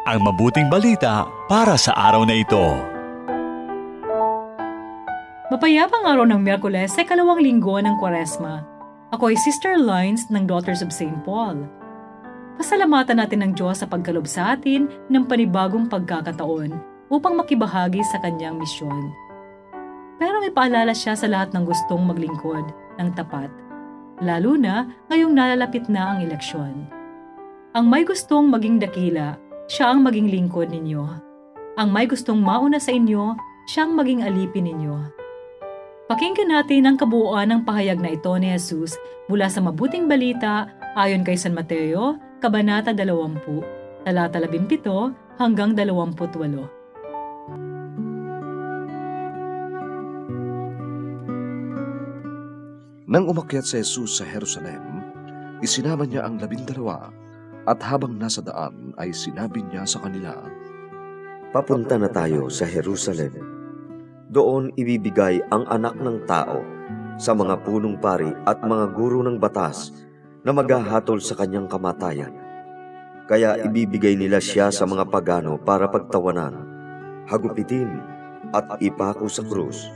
ang mabuting balita para sa araw na ito. Mapayapang araw ng Miyerkules sa ikalawang linggo ng Kwaresma. Ako ay Sister Lines ng Daughters of St. Paul. Pasalamatan natin ng Diyos sa pagkalob sa atin ng panibagong pagkakataon upang makibahagi sa kanyang misyon. Pero may paalala siya sa lahat ng gustong maglingkod ng tapat, lalo na ngayong nalalapit na ang eleksyon. Ang may gustong maging dakila, siya ang maging lingkod ninyo. Ang may gustong mauna sa inyo, siya ang maging alipin ninyo. Pakinggan natin ang kabuuan ng pahayag na ito ni Jesus mula sa Mabuting Balita ayon kay San Mateo, Kabanata 20, talata 17 hanggang 28. Nang umakyat si Jesus sa Jerusalem, isinama niya ang 12 at habang nasa daan ay sinabi niya sa kanila, Papunta na tayo sa Jerusalem. Doon ibibigay ang anak ng tao sa mga punong pari at mga guro ng batas na maghahatol sa kanyang kamatayan. Kaya ibibigay nila siya sa mga pagano para pagtawanan, hagupitin at ipako sa krus.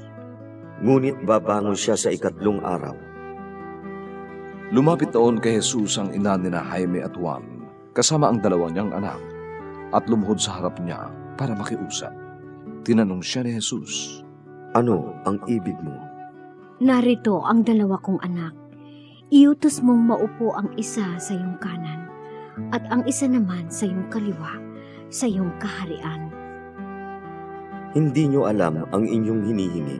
Ngunit babangon siya sa ikatlong araw. Lumapit doon kay Jesus ang ina nina Jaime at Juan, kasama ang 2 niyang anak, at lumuhod sa harap niya para makiusap. Tinanong siya ni Jesus, Ano ang ibig mo? Narito ang 2 kong anak. Iutos mong maupo ang isa sa iyong kanan at ang isa naman sa iyong kaliwa sa iyong kaharian. Hindi niyo alam ang inyong hinihingi.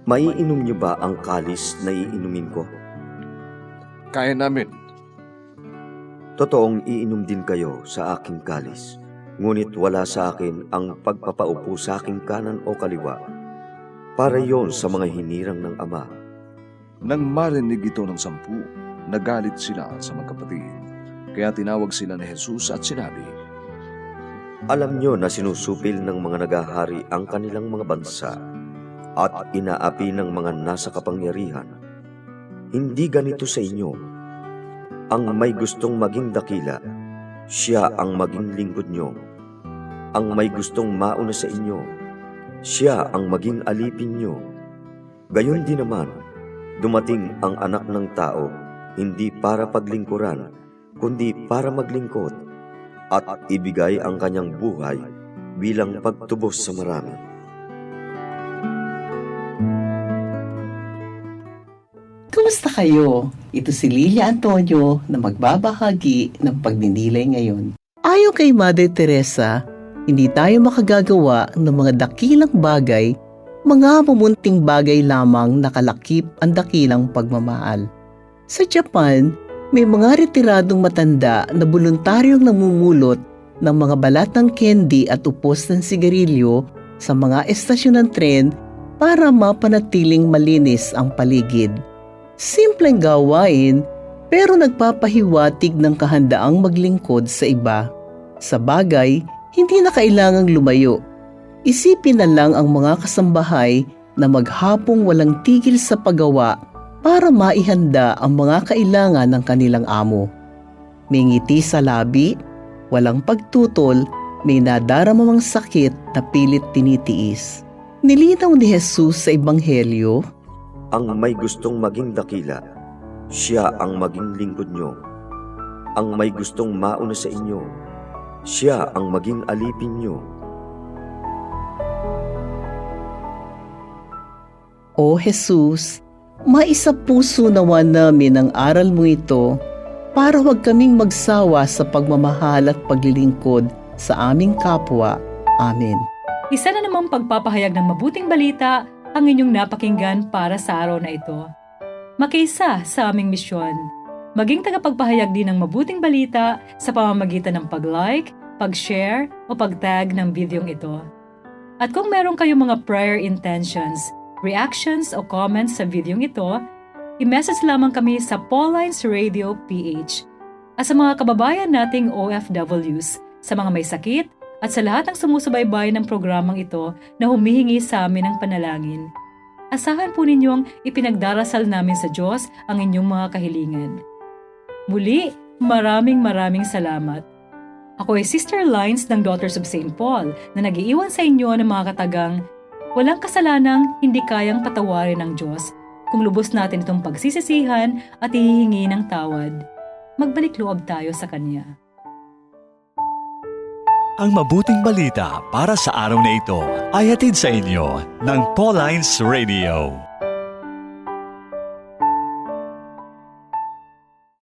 Maiinom niyo ba ang kalis na iinumin ko? Kaya namin. Totoong iinom din kayo sa aking kalis, ngunit wala sa akin ang pagpapaupo sa aking kanan o kaliwa. Para yon sa mga hinirang ng Ama. Nang marinig ito ng 10, nagalit sila sa magkapatid. Kaya tinawag sila ni Jesus at sinabi, Alam niyo na sinusupil ng mga nagahari ang kanilang mga bansa at inaapi ng mga nasa kapangyarihan. Hindi ganito sa inyo. Ang may gustong maging dakila, siya ang maging lingkod niyo. Ang may gustong mauna sa inyo, siya ang maging alipin niyo. Gayon din naman, dumating ang anak ng tao, hindi para paglingkuran, kundi para maglingkod, at ibigay ang kanyang buhay bilang pagtubos sa marami. Kumusta kayo? Ito si Lilia Antonio na magbabahagi ng pagninilay ngayon. Ayon kay Mother Teresa, hindi tayo makagagawa ng mga dakilang bagay, mga mamunting bagay lamang nakalakip ang dakilang pagmamahal. Sa Japan, may mga retiradong matanda na voluntaryong namumulot ng mga balat ng candy at upos ng sigarilyo sa mga estasyon ng tren para mapanatiling malinis ang paligid. Simpleng gawain pero nagpapahiwatig ng kahandaang maglingkod sa iba. Sa bagay, hindi na kailangang lumayo. Isipin na lang ang mga kasambahay na maghapong walang tigil sa paggawa para maihanda ang mga kailangan ng kanilang amo. May ngiti sa labi, walang pagtutol, may nadaramamang sakit na pilit tinitiis. Nilinaw ni Jesus sa Ebanghelyo, Ang may gustong maging dakila, siya ang maging lingkod niyo. Ang may gustong mauna sa inyo, siya ang maging alipin niyo. O Jesus, maisapuso nawa namin ang aral mo ito para huwag kaming magsawa sa pagmamahal at paglilingkod sa aming kapwa. Amen. Isa na namang pagpapahayag ng mabuting balita ang inyong napakinggan para sa araw na ito. Makiisa sa aming misyon. Maging tagapagpahayag din ng mabuting balita sa pamamagitan ng pag-like, pag-share o pag-tag ng videong ito. At kung meron kayong mga prayer intentions, reactions o comments sa videong ito, i-message lamang kami sa Paulines Radio PH. At sa mga kababayan nating OFWs, sa mga may sakit, at sa lahat ng sumusubaybay ng programang ito na humihingi sa amin ng panalangin. Asahan po ninyong ipinagdarasal namin sa Diyos ang inyong mga kahilingan. Muli, maraming salamat. Ako ay Sister Lines ng Daughters of St. Paul na nag-iiwan sa inyo ng mga katagang walang kasalanang hindi kayang patawarin ng Diyos kung lubos natin itong pagsisisihan at hihingi ng tawad. Magbalik loob tayo sa Kanya. Ang mabuting balita para sa araw na ito ay hatid sa inyo ng Paulines Radio.